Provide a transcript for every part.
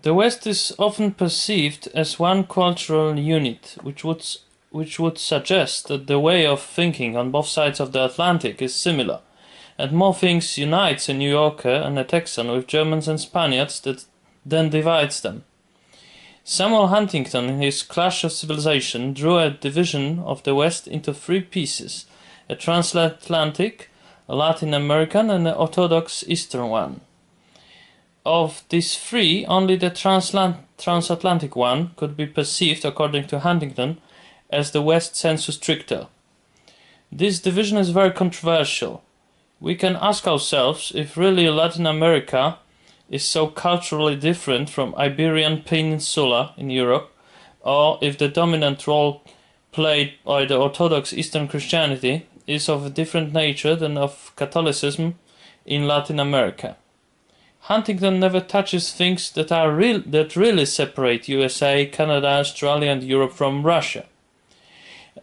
The West is often perceived as one cultural unit, which would suggest that the way of thinking on both sides of the Atlantic is similar, and more things unites a New Yorker and a Texan with Germans and Spaniards than divides them. Samuel Huntington, in his Clash of Civilization, drew a division of the West into three pieces: a transatlantic, a Latin American, and an Orthodox Eastern one. Of these three, only the transatlantic one could be perceived, according to Huntington, as the West sensu stricto. This division is very controversial. We can ask ourselves if really Latin America is so culturally different from Iberian Peninsula in Europe, or if the dominant role played by the Orthodox Eastern Christianity is of a different nature than of Catholicism in Latin America. Huntington never touches things that really separate USA, Canada, Australia and Europe from Russia,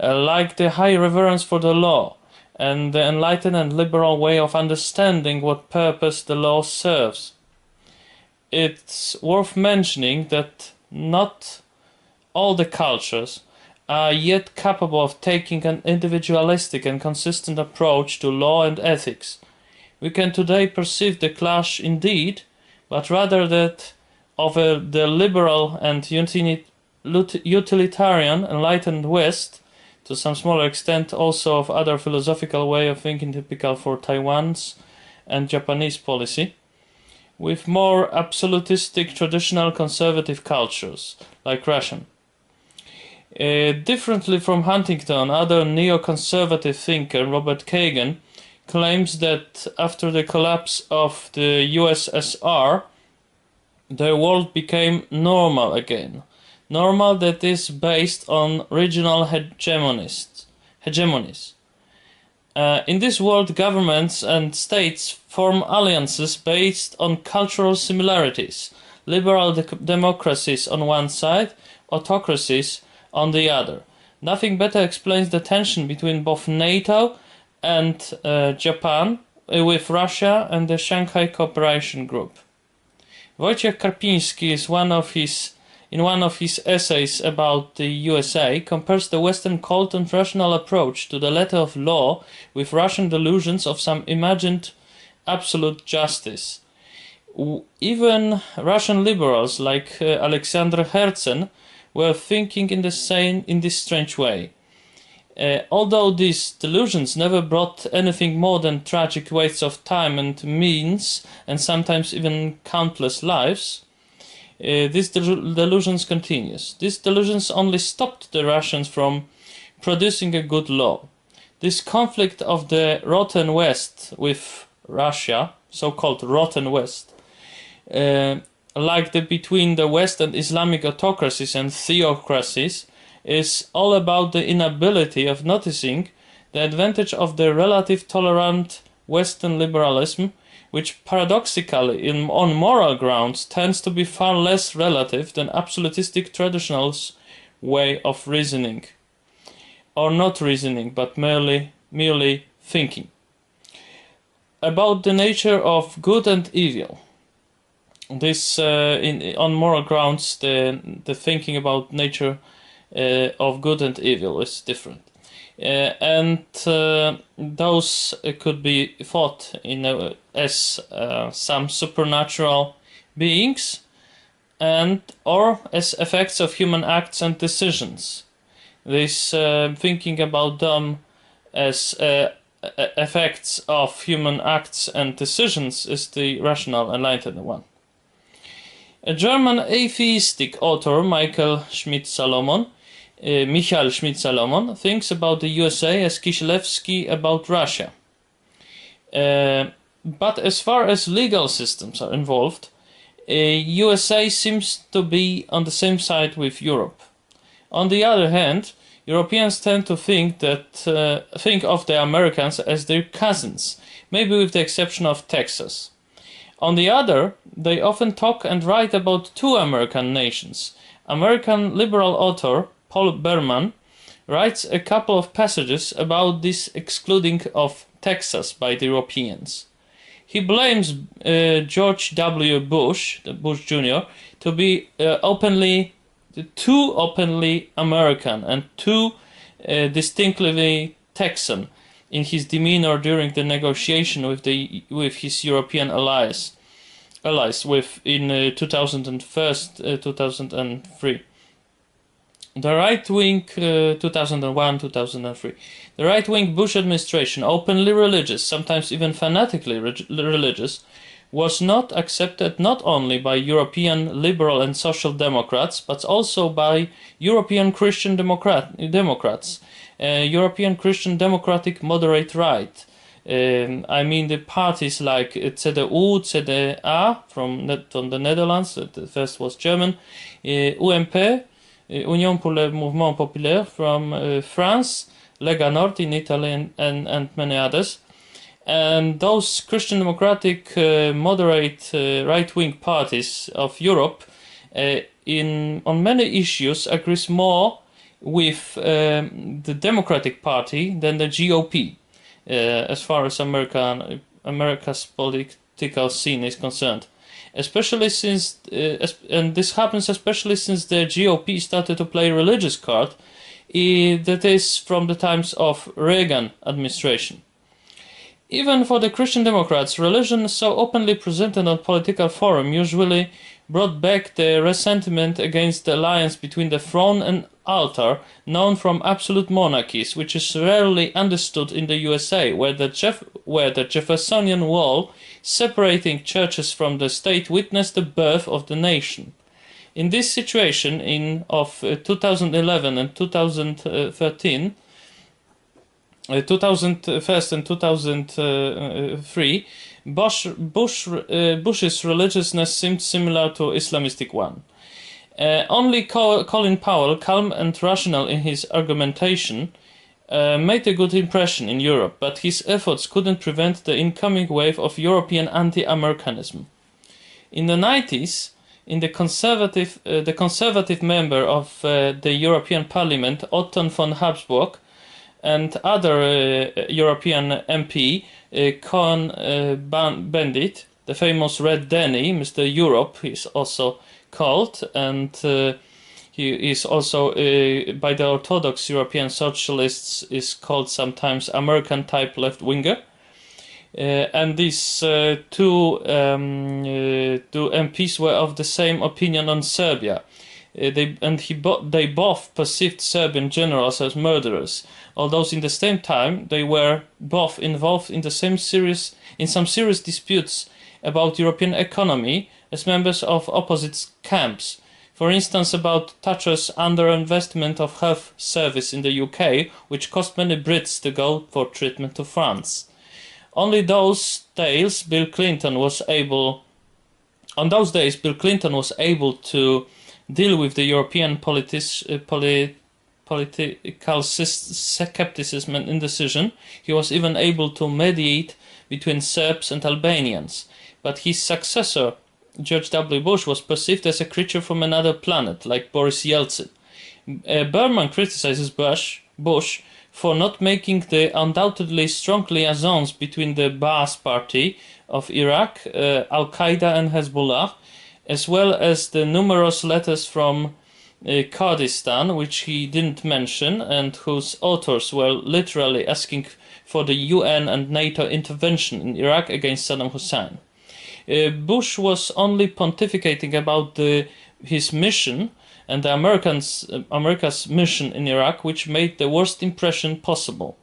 like the high reverence for the law and the enlightened and liberal way of understanding what purpose the law serves. It's worth mentioning that not all the cultures are yet capable of taking an individualistic and consistent approach to law and ethics. We can today perceive the clash indeed, but rather that of the liberal and utilitarian enlightened West, to some smaller extent also of other philosophical way of thinking typical for Taiwan's and Japanese policy, with more absolutistic traditional conservative cultures, like Russian. Differently from Huntington, other neoconservative thinker Robert Kagan claims that after the collapse of the USSR, the world became normal again. Normal that is based on regional hegemonies. In this world, governments and states form alliances based on cultural similarities, liberal democracies on one side, autocracies on the other. Nothing better explains the tension between both NATO and Japan, with Russia and the Shanghai Cooperation Group. Wojciech Karpiński in one of his essays about the USA, compares the Western cold and rational approach to the letter of law with Russian delusions of some imagined absolute justice. Even Russian liberals like Alexander Herzen were thinking in this strange way. Although these delusions never brought anything more than tragic wastes of time and means, and sometimes even countless lives, these delusions continues. These delusions only stopped the Russians from producing a good law. This conflict of the rotten West with Russia, so-called rotten West, between the West and Islamic autocracies and theocracies, is all about the inability of noticing the advantage of the relative tolerant Western liberalism, which paradoxically, on moral grounds, tends to be far less relative than absolutistic traditional's way of reasoning. Or not reasoning, but merely thinking. About the nature of good and evil. This, on moral grounds, the thinking about nature of good and evil is different. Those could be thought as some supernatural beings, or as effects of human acts and decisions. This thinking about them as effects of human acts and decisions is the rational enlightened one. A German atheistic author, Michael Schmidt-Salomon, thinks about the USA as Kisielewski about Russia. But as far as legal systems are involved, USA seems to be on the same side with Europe. On the other hand, Europeans tend to think of the Americans as their cousins, maybe with the exception of Texas. On the other, they often talk and write about two American nations. American liberal author Paul Berman writes a couple of passages about this excluding of Texas by the Europeans. He blames George W. Bush, Bush Jr., to be too openly American and too distinctively Texan in his demeanor during the negotiation with his European allies in 2003. The right-wing 2001-2003. The right-wing Bush administration, openly religious, sometimes even fanatically religious, was not accepted not only by European liberal and social democrats, but also by European Christian Democrats, European Christian Democratic Moderate Right. I mean the parties like CDU, CDA from the Netherlands, the first was German, UMP, Union pour le Mouvement Populaire from France, Lega Nord in Italy, and many others. And those Christian Democratic moderate right-wing parties of Europe on many issues agrees more with the Democratic Party than the GOP as far as America's political scene is concerned. Especially since, and this happens especially since the GOP started to play religious card, that is from the times of Reagan administration. Even for the Christian Democrats, religion so openly presented on political forum usually brought back the resentment against the alliance between the throne and altar known from absolute monarchies, which is rarely understood in the USA, where the Jeffersonian wall separating churches from the state witnessed the birth of the nation. In this situation of 2011 and 2013, 2001 and 2003, Bush's religiousness seemed similar to Islamistic one. Only Colin Powell, calm and rational in his argumentation, made a good impression in Europe, but his efforts couldn't prevent the incoming wave of European anti-Americanism. In the 90s, the conservative member of the European Parliament, Otto von Habsburg, and other European MP, Cohn-Bendit, the famous Red Denny, Mr. Europe, he is also called, and he is also by the Orthodox European socialists is called sometimes American type left-winger. And these two MPs were of the same opinion on Serbia. They both perceived Serbian generals as murderers, although in the same time they were both involved in some serious disputes about European economy as members of opposite camps. For instance, about Thatcher's underinvestment of health service in the UK, which cost many Brits to go for treatment to France. On those days, Bill Clinton was able to deal with the European political skepticism and indecision. He was even able to mediate between Serbs and Albanians. But his successor, George W. Bush, was perceived as a creature from another planet, like Boris Yeltsin. Berman criticizes Bush for not making the undoubtedly strong liaisons between the Ba'ath Party of Iraq, Al-Qaeda and Hezbollah, as well as the numerous letters from Kurdistan, which he didn't mention, and whose authors were literally asking for the UN and NATO intervention in Iraq against Saddam Hussein. Bush was only pontificating about his mission and the America's mission in Iraq, which made the worst impression possible.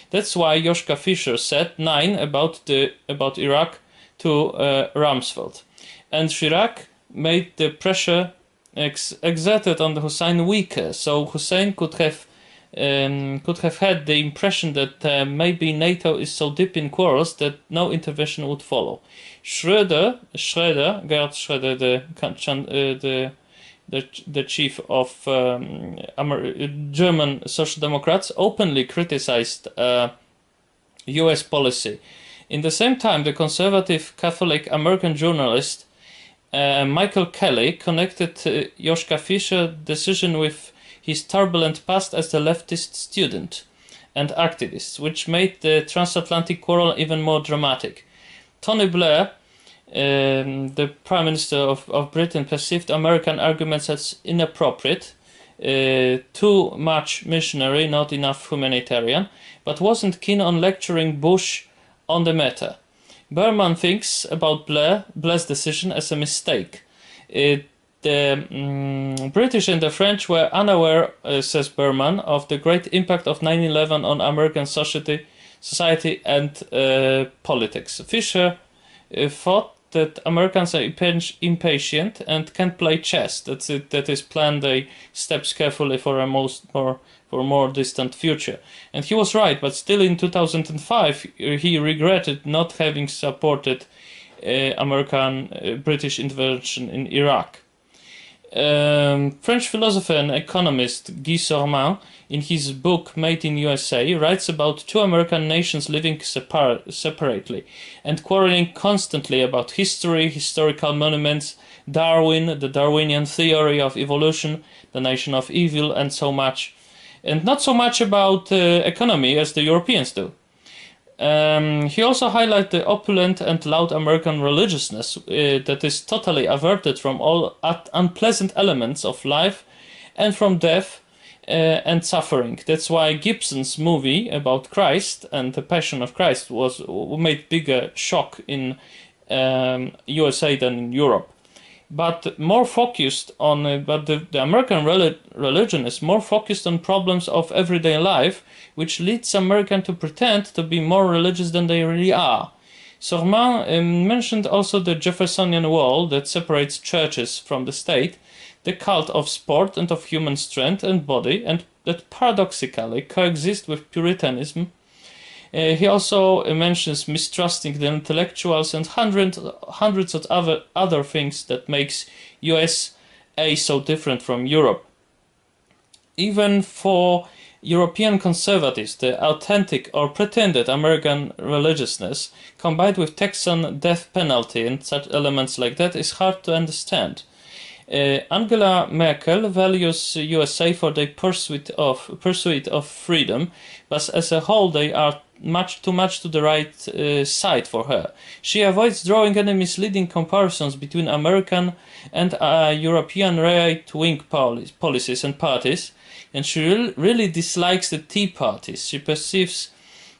That's why Joschka Fischer said 9 about Iraq to Rumsfeld, and Chirac made the pressure exerted on the Hussein weaker, so Hussein could have had the impression that maybe NATO is so deep in quarrels that no intervention would follow. Gerhard Schröder, the chief of German Social Democrats, openly criticized US policy. In the same time, the conservative Catholic American journalist Michael Kelly connected Joschka Fischer's decision with his turbulent past as a leftist student and activist, which made the transatlantic quarrel even more dramatic. Tony Blair, the Prime Minister of Britain, perceived American arguments as inappropriate, too much missionary, not enough humanitarian, but wasn't keen on lecturing Bush on the matter. Berman thinks about Blair's decision as a mistake. The British and the French were unaware, says Berman, of the great impact of 9/11 on American society and politics. Fisher thought that Americans are impatient and can't play chess. That's it. That is, plan their steps carefully for a more distant future. And he was right. But still, in 2005, he regretted not having supported British intervention in Iraq. French philosopher and economist Guy Sorman, in his book Made in USA, writes about two American nations living separately and quarreling constantly about history, historical monuments, Darwin, the Darwinian theory of evolution, the nation of evil, and so much. And not so much about economy as the Europeans do. He also highlighted the opulent and loud American religiousness that is totally averted from all unpleasant elements of life and from death and suffering. That's why Gibson's movie about Christ and the Passion of Christ made bigger shock in USA than in Europe. But more focused on, the American religion is more focused on problems of everyday life, which leads Americans to pretend to be more religious than they really are. Sorman mentioned also the Jeffersonian wall that separates churches from the state, the cult of sport and of human strength and body, and that paradoxically coexist with Puritanism. He also mentions mistrusting the intellectuals and hundreds of other things that makes USA so different from Europe. Even for European conservatives, the authentic or pretended American religiousness, combined with Texan death penalty and such elements like that, is hard to understand. Angela Merkel values USA for their pursuit of freedom, but as a whole they are too much to the right side for her. She avoids drawing any misleading comparisons between American and European right-wing policies and parties, and she really dislikes the Tea Parties. She perceives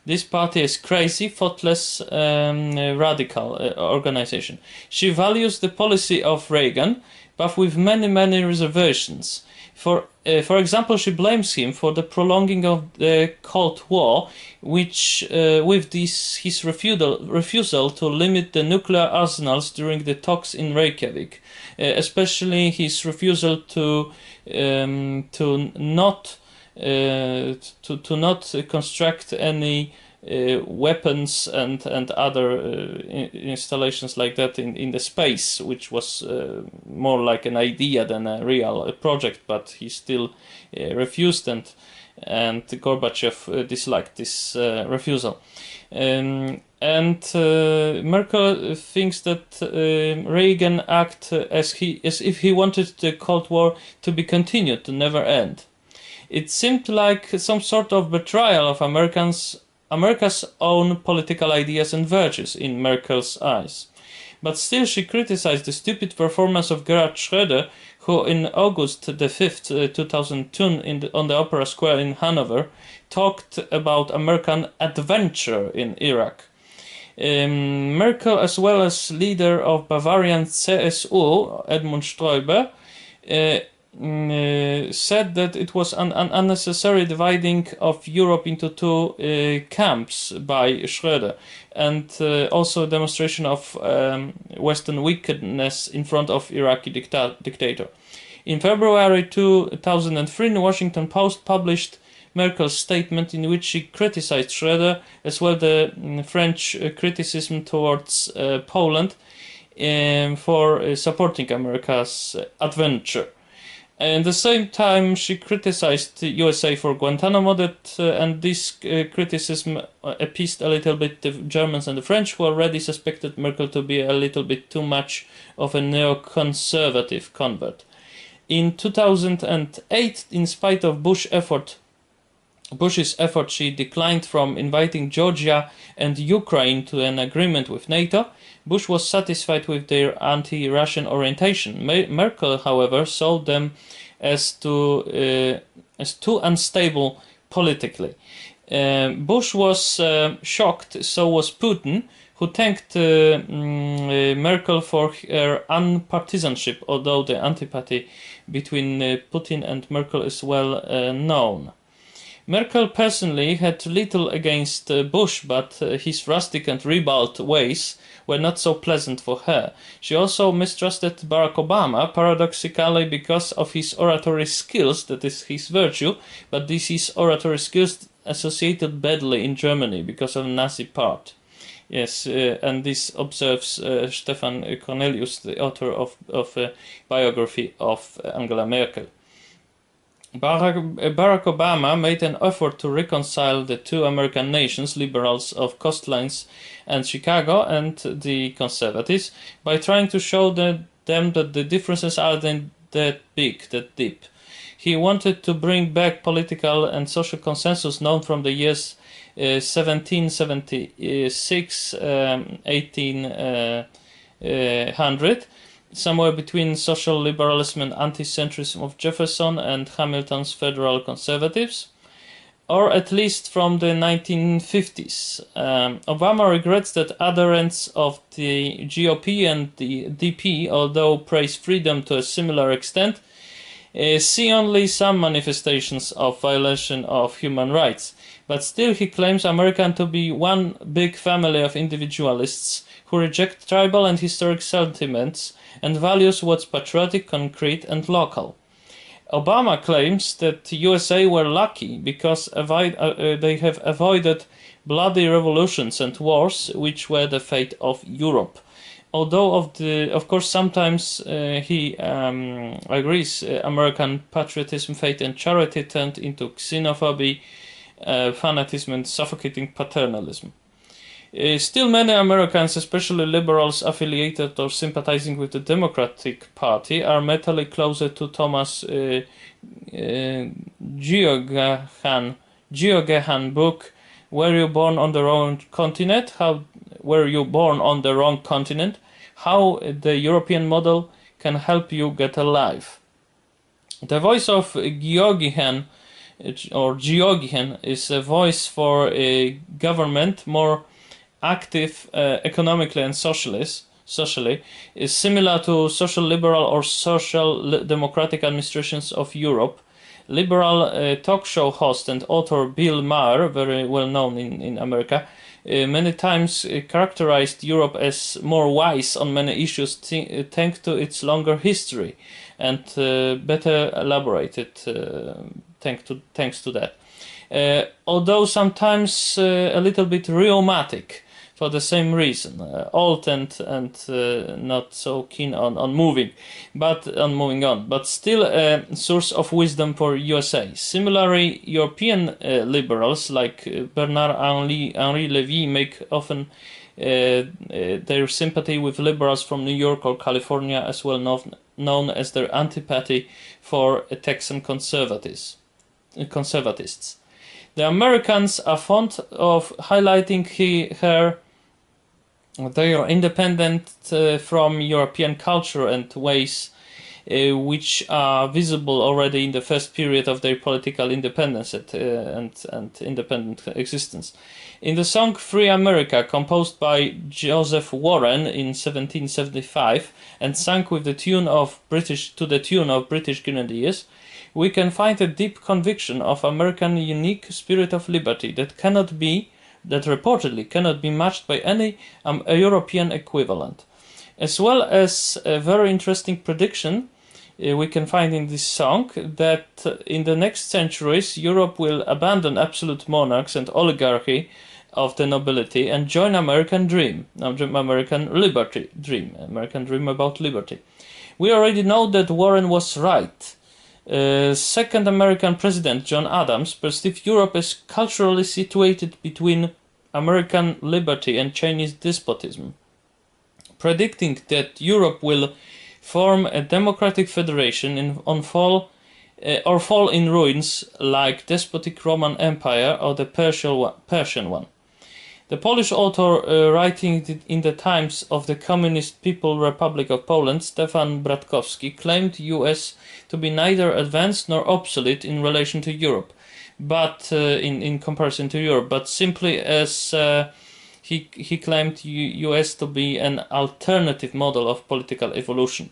this party as crazy, thoughtless, radical organization. She values the policy of Reagan, but with many reservations. For example, she blames him for the prolonging of the Cold War, which with his refusal to limit the nuclear arsenals during the talks in Reykjavik, especially his refusal to not construct any weapons and other installations like that in the space, which was more like an idea than a real project, but he still refused, and Gorbachev disliked this refusal. And Merkel thinks that Reagan acted as if he wanted the Cold War to be continued, to never end. It seemed like some sort of betrayal of America's own political ideas and virtues in Merkel's eyes. But still she criticized the stupid performance of Gerhard Schröder, who in August the 5th, 2002 on the Opera Square in Hanover talked about American adventure in Iraq. Merkel, as well as leader of Bavarian CSU, Edmund Stoiber, said that it was an unnecessary dividing of Europe into two camps by Schröder, and also a demonstration of Western wickedness in front of Iraqi dictator. In February 2003, the Washington Post published Merkel's statement in which she criticized Schröder, as well the French criticism towards Poland for supporting America's adventure. At the same time, she criticized the USA for Guantanamo, and this criticism appeased a little bit the Germans and the French, who already suspected Merkel to be a little bit too much of a neoconservative convert. In 2008, in spite of Bush's effort Bush's effort, she declined from inviting Georgia and Ukraine to an agreement with NATO. Bush was satisfied with their anti-Russian orientation. Merkel, however, saw them as too unstable politically. Bush was shocked, so was Putin, who thanked Merkel for her unpartisanship, although the antipathy between Putin and Merkel is well known. Merkel personally had little against Bush, but his rustic and ribald ways were not so pleasant for her. She also mistrusted Barack Obama, paradoxically because of his oratory skills, that is his virtue, but this is oratory skills associated badly in Germany because of Nazi part. Yes, and this observes Stefan Cornelius, the author of a biography of Angela Merkel. Barack Obama made an effort to reconcile the two American nations, liberals of coastlines and Chicago, and the conservatives, by trying to show them that the differences aren't that big, that deep. He wanted to bring back political and social consensus known from the years 1776, 1800, somewhere between social liberalism and anti-centrism of Jefferson and Hamilton's federal conservatives, or at least from the 1950s. Obama regrets that adherents of the GOP and the DP, although praise freedom to a similar extent, see only some manifestations of violation of human rights. But still he claims America to be one big family of individualists who reject tribal and historic sentiments and values what's patriotic, concrete and local. Obama claims that the USA were lucky because they have avoided bloody revolutions and wars which were the fate of Europe. Although of course sometimes he agrees American patriotism, faith and charity turned into xenophobia, fanatism and suffocating paternalism. Still many Americans, especially liberals affiliated or sympathizing with the Democratic Party, are mentally closer to Thomas Geoghegan book, Were You Born on the Wrong Continent? Were you born on the wrong continent? How the European model can help you get alive. The voice of Geoghegan is a voice for a government more active economically and socially, is similar to social liberal or social democratic administrations of Europe. Liberal talk show host and author Bill Maher, very well known in America, many times characterized Europe as more wise on many issues thanks to its longer history and better elaborated thanks to that. Although sometimes a little bit rheumatic for the same reason, old and not so keen on moving on, but still a source of wisdom for USA. Similarly, European liberals like Bernard Henri Lévy make often their sympathy with liberals from New York or California as well known as their antipathy for Texan conservatists. The Americans are fond of highlighting they are independent from European culture and ways which are visible already in the first period of their political independence and independent existence. In the song Free America, composed by Joseph Warren in 1775 and sung with the tune of British Grenadiers, we can find a deep conviction of American unique spirit of liberty that reportedly cannot be matched by any European equivalent. As well as a very interesting prediction we can find in this song that in the next centuries Europe will abandon absolute monarchs and oligarchy of the nobility and join American dream about liberty. We already know that Warren was right. Second American President John Adams perceived Europe as culturally situated between American liberty and Chinese despotism, predicting that Europe will form a democratic federation on fall or fall in ruins like despotic Roman Empire or the Persian one. The Polish author writing in the times of the Communist People Republic of Poland, Stefan Bratkowski, claimed US to be neither advanced nor obsolete in relation to Europe, but in comparison to Europe, but simply as he claimed US to be an alternative model of political evolution.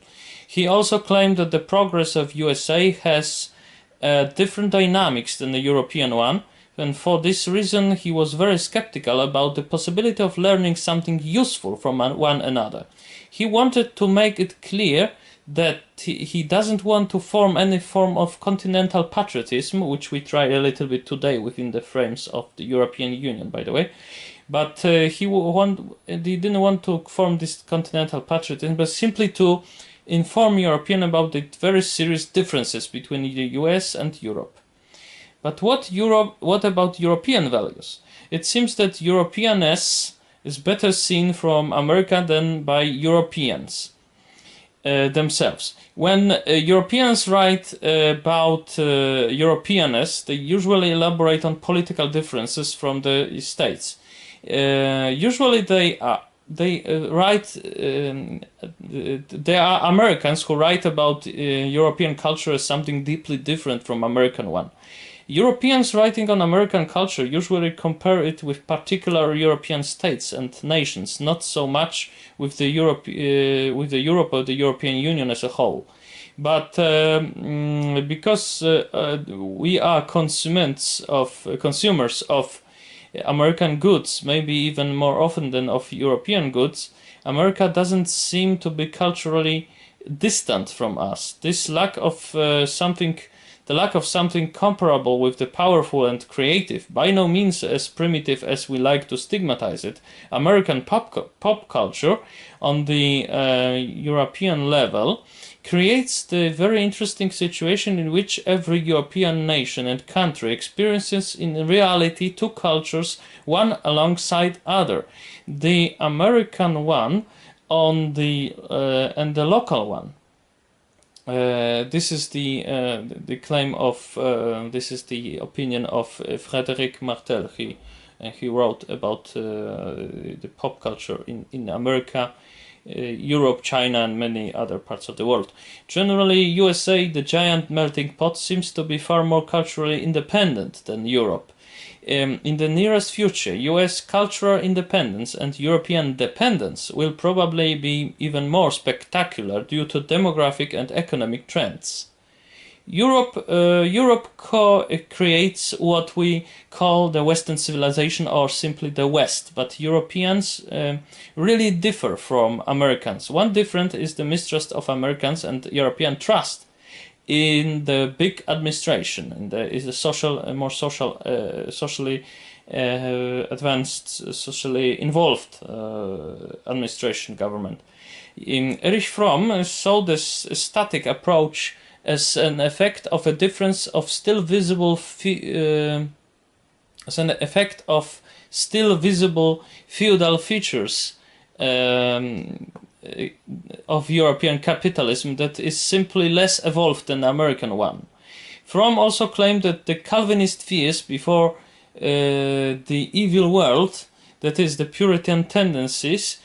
He also claimed that the progress of USA has different dynamics than the European one, and for this reason he was very skeptical about the possibility of learning something useful from one another. He wanted to make it clear that he doesn't want to form any form of continental patriotism, which we try a little bit today within the frames of the European Union, by the way. But he didn't want to form this continental patriotism, but simply to inform Europeans about the very serious differences between the US and Europe. But what about European values? It seems that Europeanness is better seen from America than by Europeans themselves. When Europeans write about Europeanness, they usually elaborate on political differences from the States. Usually they write. There are Americans who write about European culture as something deeply different from American one. Europeans writing on American culture usually compare it with particular European states and nations, not so much with the Europe or the European Union as a whole. But because we are consumers of American goods, maybe even more often than of European goods, America doesn't seem to be culturally distant from us. This lack of the lack of something comparable with the powerful and creative, by no means as primitive as we like to stigmatize it, American pop culture on the European level creates the very interesting situation in which every European nation and country experiences in reality two cultures, one alongside other. The American one on the and the local one. This is the claim of this is the opinion of Frédéric Martel. He wrote about the pop culture in America, Europe, China, and many other parts of the world. Generally, USA, the giant melting pot, seems to be far more culturally independent than Europe. In the nearest future, US cultural independence and European dependence will probably be even more spectacular due to demographic and economic trends. Europe creates what we call the Western civilization, or simply the West, but Europeans really differ from Americans. One difference is the mistrust of Americans and European trust in the big administration, and is a socially advanced, socially involved administration government. Erich Fromm saw this static approach as an effect of a difference of still visible feudal features of European capitalism that is simply less evolved than the American one. Fromm also claimed that the Calvinist fears before the evil world, that is the Puritan tendencies,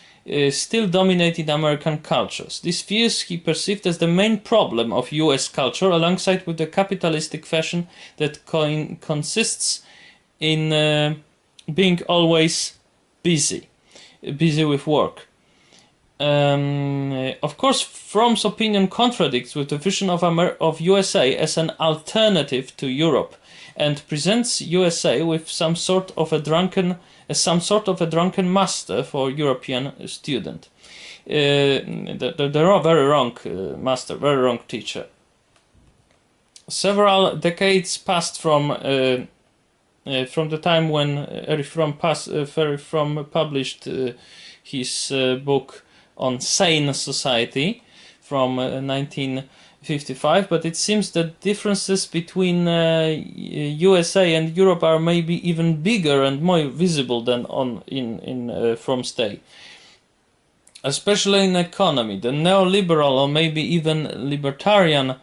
still dominated American cultures. These fears he perceived as the main problem of US culture, alongside with the capitalistic fashion that consists in being always busy with work. Of course, Fromm's opinion contradicts with the vision of USA as an alternative to Europe, and presents USA with some sort of a drunken master for European student. They're all very wrong master, very wrong teacher. Several decades passed from the time when Erich Fromm published his book on sane society from 1955, but it seems that differences between USA and Europe are maybe even bigger and more visible than in Fromm's day. Especially in economy, the neoliberal or maybe even libertarian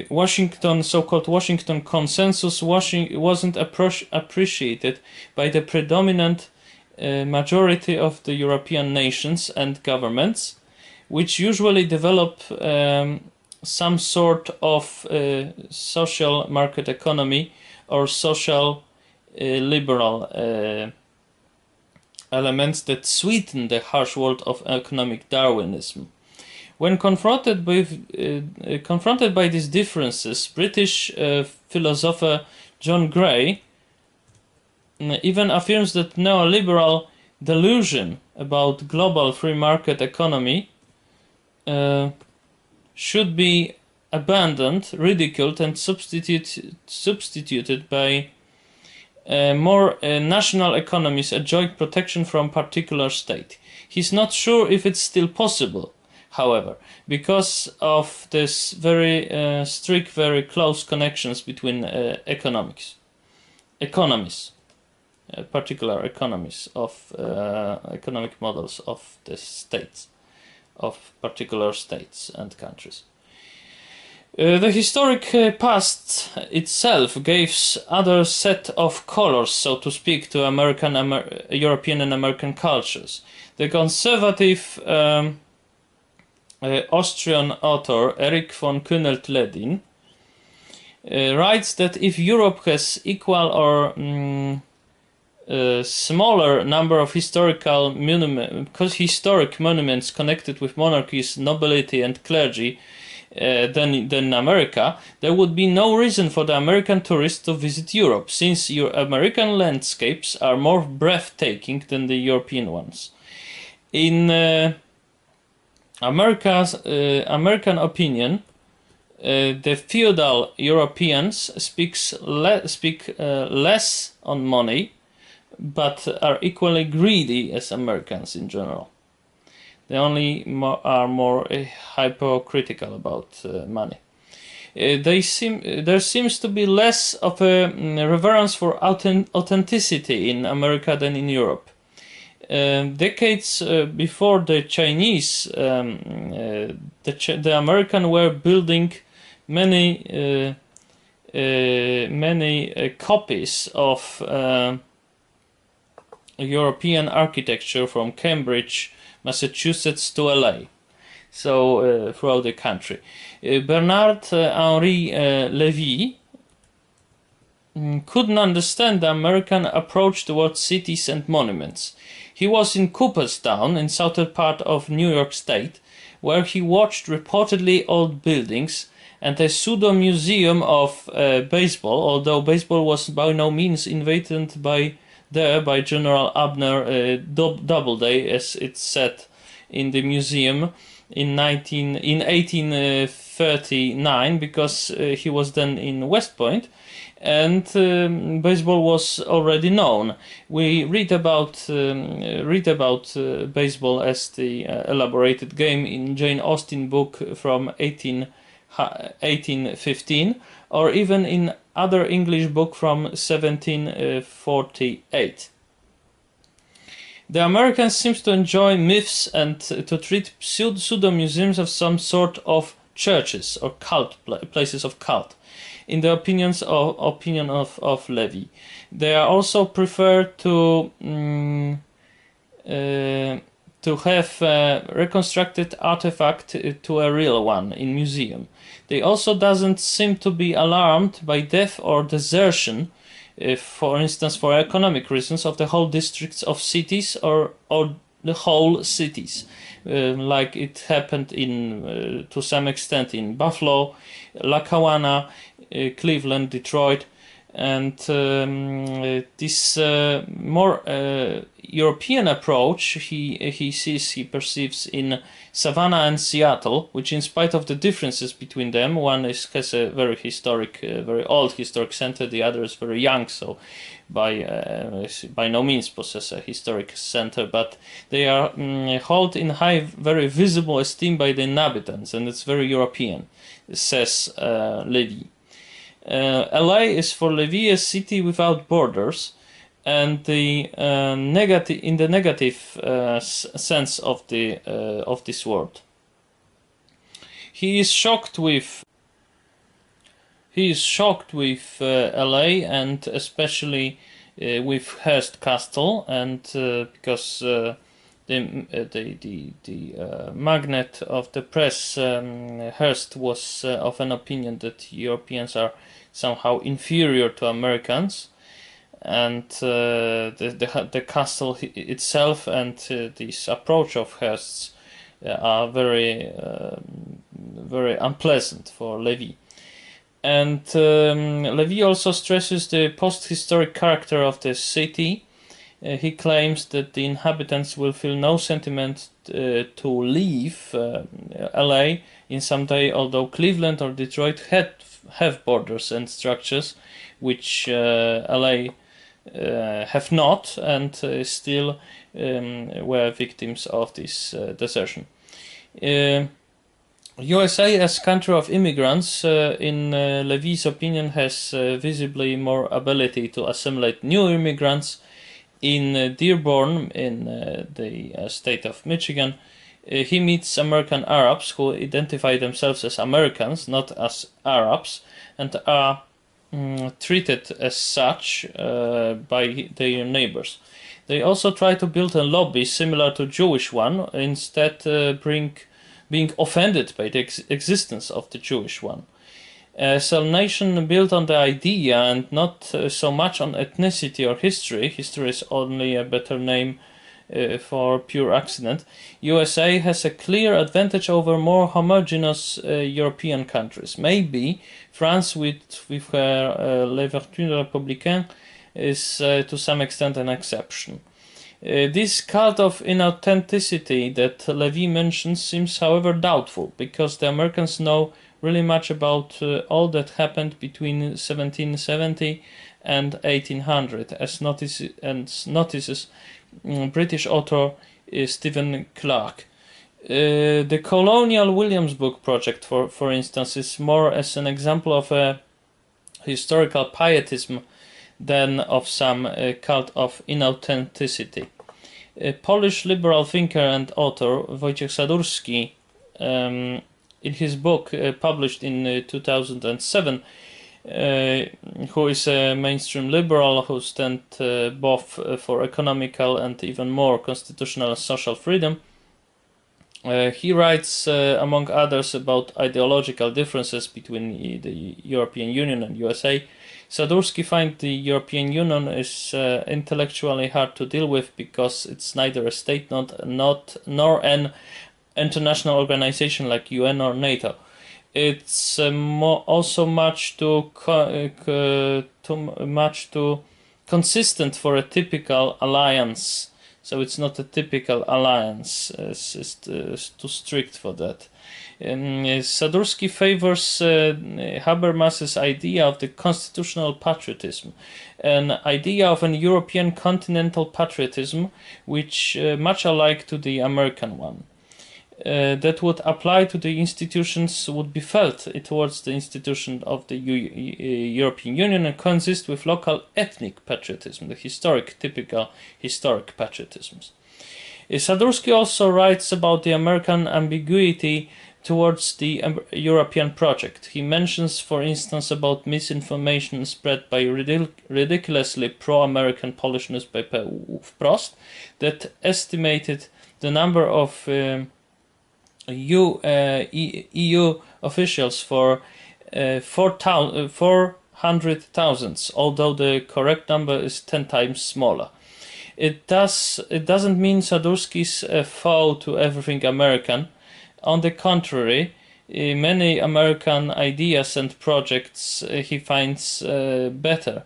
Washington, so-called Washington Consensus, wasn't appreciated by the predominant majority of the European nations and governments, which usually develop some sort of social market economy or social liberal elements that sweeten the harsh world of economic Darwinism. When confronted by these differences, British philosopher John Gray even affirms that neoliberal delusion about global free market economy should be abandoned, ridiculed, and substituted by more national economies enjoying protection from particular state. He's not sure if it's still possible, however, because of this very strict, very close connections between particular economies of economic models of the states, of particular states and countries. The historic past itself gives other set of colors, so to speak, to European and American cultures. The conservative Austrian author Erich von Kühnelt-Ledin writes that if Europe has equal or smaller number of historic monuments connected with monarchies, nobility and clergy than America, there would be no reason for the American tourist to visit Europe, since your American landscapes are more breathtaking than the European ones. In American opinion, the feudal Europeans speak less on money, but are equally greedy as Americans in general. They only are more hypocritical about money. There seems to be less of a reverence for authenticity in America than in Europe. Decades before the Chinese, the Americans were building many copies of European architecture from Cambridge, Massachusetts to LA, so throughout the country. Bernard Henri Lévy couldn't understand the American approach towards cities and monuments. He was in Cooperstown, in southern part of New York State, where he watched reportedly old buildings and a pseudo-museum of baseball, although baseball was by no means invented by General Abner Doubleday, as it's said in the museum in 1839, because he was then in West Point, and baseball was already known. We read about baseball as the elaborated game in Jane Austen book from 1815, or even in other English book from 1748. The Americans seem to enjoy myths and to treat pseudo-museums of some sort of churches or places of cult, in the opinion of Lévy. They are also prefer to have a reconstructed artifact to a real one in museum. They also doesn't seem to be alarmed by death or desertion, for instance, for economic reasons, of the whole districts of cities or the whole cities, like it happened to some extent in Buffalo, Lackawanna, Cleveland, Detroit, and this more European approach he perceives in Savannah and Seattle, which, in spite of the differences between them, one has a very very old historic center, the other is very young, so by no means possess a historic center, but they are held in high, very visible esteem by the inhabitants, and it's very European, says Lévy. LA is for Lévy a city without borders, and in the negative sense of this word. He is shocked with he is shocked with LA and especially with Hearst Castle, and because the magnate of the press, Hearst, was of an opinion that Europeans are somehow inferior to Americans, and the castle itself and this approach of Hearst's are very unpleasant for Levy. And Levy also stresses the post-historic character of the city. He claims that the inhabitants will feel no sentiment to leave LA in some day, although Cleveland or Detroit have borders and structures which LA have not, and still were victims of this desertion. USA, as country of immigrants, in Levy's opinion, has visibly more ability to assimilate new immigrants. In Dearborn, in the state of Michigan, he meets American Arabs who identify themselves as Americans, not as Arabs, and are treated as such by their neighbors. They also try to build a lobby similar to Jewish one, instead being offended by the existence of the Jewish one. As a nation built on the idea and not so much on ethnicity or history is only a better name for pure accident, USA has a clear advantage over more homogeneous European countries. Maybe France, with her Les Vertus Républicaines, is to some extent an exception. This cult of inauthenticity that Levy mentions seems, however, doubtful, because the Americans know really much about all that happened between 1770 and 1800, as notices British author Stephen Clarke. The Colonial Williamsburg project, for instance, is more as an example of a historical pietism than of some cult of inauthenticity. A Polish liberal thinker and author Wojciech Sadurski, in his book published in 2007, who is a mainstream liberal who stands both for economical and even more constitutional and social freedom, he writes, among others, about ideological differences between the European Union and USA. Sadurski finds the European Union is intellectually hard to deal with because it's neither a state nor an international organization like UN or NATO. It's also much too consistent for a typical alliance. So it's not a typical alliance. It's too strict for that. Sadurski favors Habermas's idea of the constitutional patriotism, an idea of an European continental patriotism, which much alike to the American one. That would apply to the institutions would be felt towards the institution of the European Union and consist with local ethnic patriotism, the typical historic patriotisms. Sadurski also writes about the American ambiguity towards the European project. He mentions, for instance, about misinformation spread by ridiculously pro-American Polish newspaper Wprost that estimated the number of EU officials for 400,000, although the correct number is 10 times smaller. It doesn't mean Sadurski's a foe to everything American. On the contrary, many American ideas and projects he finds better.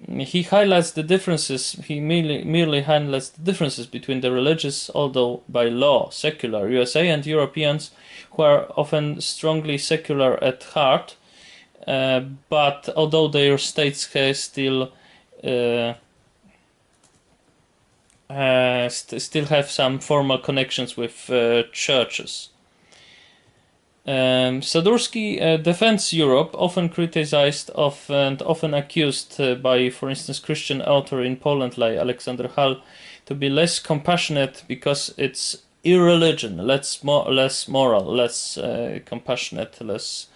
He highlights the differences. He merely highlights the differences between the religious, although by law secular USA and Europeans, who are often strongly secular at heart, but although their states still have some formal connections with churches. Sadurski defends Europe, often criticized and often accused by, for instance, Christian author in Poland like Alexander Hall, to be less compassionate because it's irreligion, less moral, less compassionate, less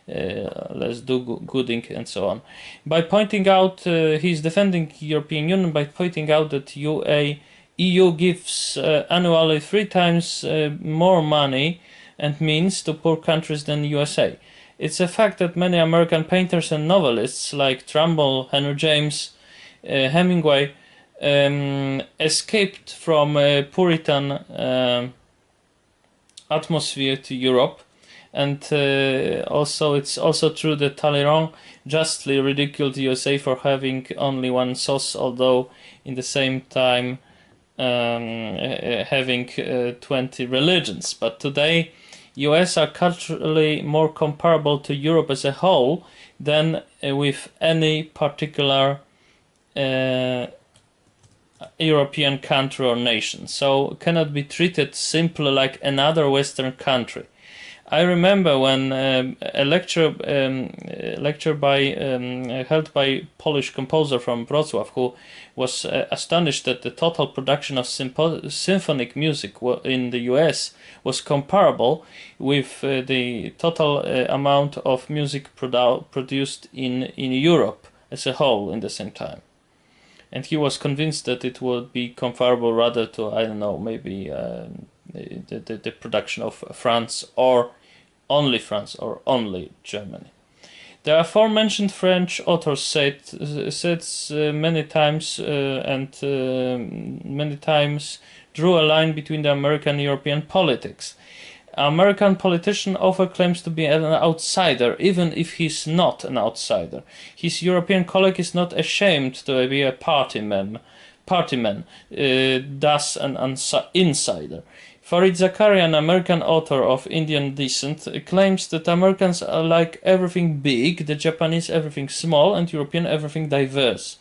let's do gooding and so on. By pointing out, he's defending European Union by pointing out that EU gives annually 3 times more money and means to poor countries than USA. It's a fact that many American painters and novelists like Trumbull, Henry James, Hemingway escaped from a Puritan atmosphere to Europe, and also it's also true that Talleyrand justly ridiculed the USA for having only one sauce, although in the same time having 20 religions. But today US are culturally more comparable to Europe as a whole than with any particular European country or nation, so cannot be treated simply like another Western country. I remember when a lecture held by Polish composer from Wrocław, who was astonished that the total production of symphonic music in the US was comparable with the total amount of music produced in Europe as a whole in the same time. And he was convinced that it would be comparable rather to, I don't know, maybe the production of France or only Germany. The aforementioned French author said many times many times drew a line between the American and European politics. American politician often claims to be an outsider, even if he's not an outsider. His European colleague is not ashamed to be a partyman, thus an insider. Farid Zakaria, an American author of Indian descent, claims that Americans are like everything big, the Japanese everything small, and European everything diverse.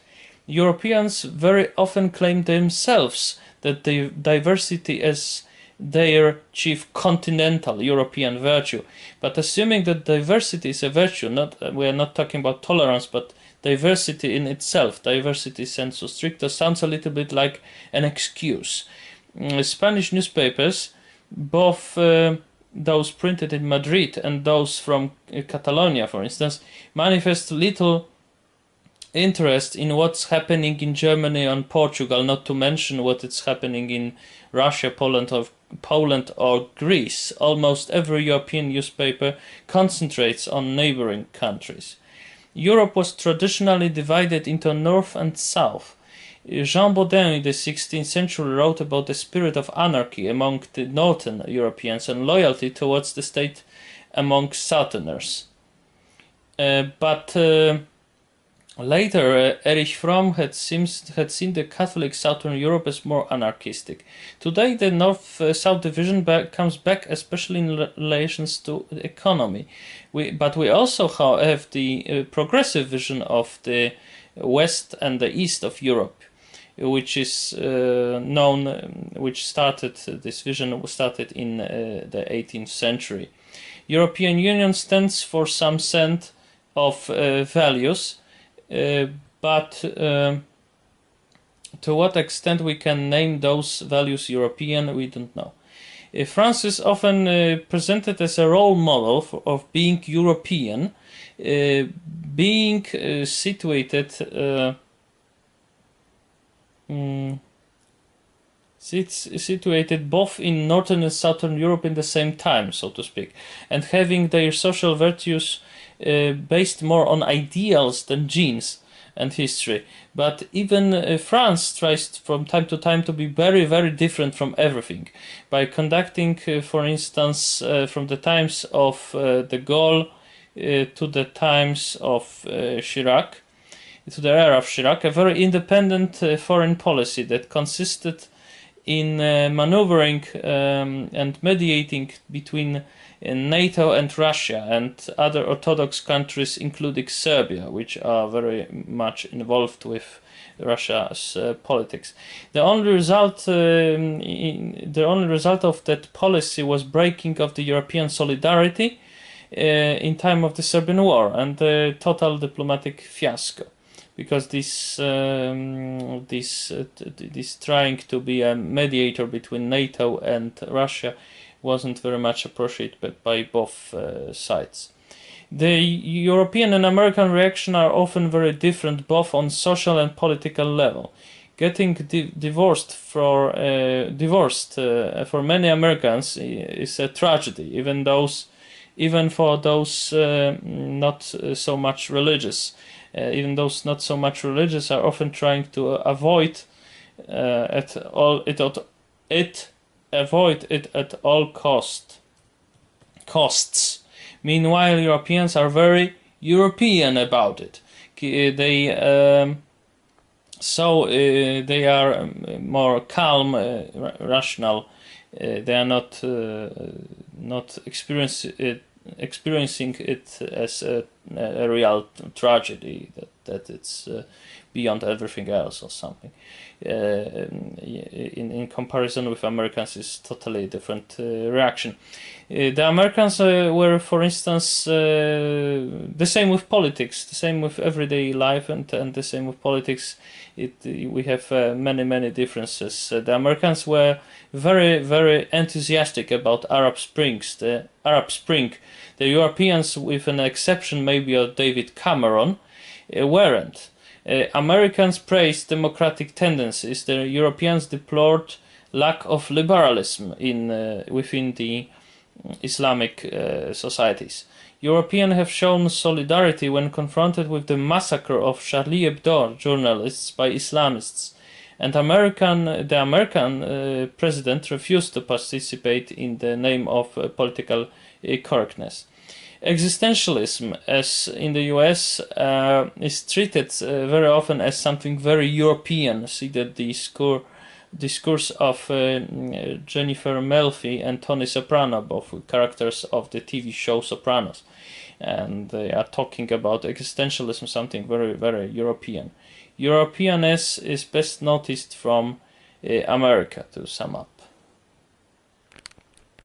Europeans very often claim themselves that the diversity is their chief continental European virtue. But assuming that diversity is a virtue, we are not talking about tolerance, but diversity in itself, diversity sensu stricto, sounds a little bit like an excuse. Spanish newspapers, both those printed in Madrid and those from Catalonia, for instance, manifest little interest in what's happening in Germany and Portugal, not to mention what is happening in Russia, Poland or Greece. Almost every European newspaper concentrates on neighboring countries. Europe was traditionally divided into North and South. Jean Baudin in the 16th century wrote about the spirit of anarchy among the northern Europeans and loyalty towards the state among southerners. Later, Erich Fromm had seen the Catholic Southern Europe as more anarchistic. Today, the North-South division comes back, especially in relations to the economy. But we also have the progressive vision of the West and the East of Europe, which is this vision started in the 18th century. European Union stands for some set of values, but to what extent we can name those values European, we don't know. France is often presented as a role model of being European, being situated both in Northern and Southern Europe in the same time, so to speak, and having their social virtues based more on ideals than genes and history. But even France tries from time to time to be very, very different from everything. By conducting, for instance, from the times of de Gaulle to the times of Chirac, to the era of Chirac, a very independent foreign policy that consisted in maneuvering and mediating between NATO and Russia and other Orthodox countries, including Serbia, which are very much involved with Russia's politics. The only result of that policy was breaking of the European solidarity in time of the Serbian War and the total diplomatic fiasco, because this trying to be a mediator between NATO and Russia wasn't very much appreciated by both sides. The European and American reaction are often very different, both on social and political level. Getting divorced for many Americans is a tragedy, even for those not so much religious. Even those not so much religious are often trying to avoid it at all costs. Meanwhile, Europeans are very European about it. They are more calm, rational. They are not experiencing it as a real tragedy that it's beyond everything else or something. In comparison with Americans, is totally different reaction. The Americans were, for instance, the same with politics, the same with everyday life, and the same with politics. We have many differences. The Americans were very enthusiastic about Arab Springs, the Arab Spring. The Europeans, with an exception maybe of David Cameron, weren't. Americans praised democratic tendencies. The Europeans deplored lack of liberalism within the Islamic societies. Europeans have shown solidarity when confronted with the massacre of Charlie Hebdo journalists by Islamists, and the American president refused to participate in the name of political correctness. Existentialism, as in the US, is treated very often as something very European. See the discourse of Jennifer Melfi and Tony Soprano, both characters of the TV show Sopranos, and they are talking about existentialism, something very European. Europeanness is best noticed from America, to sum up.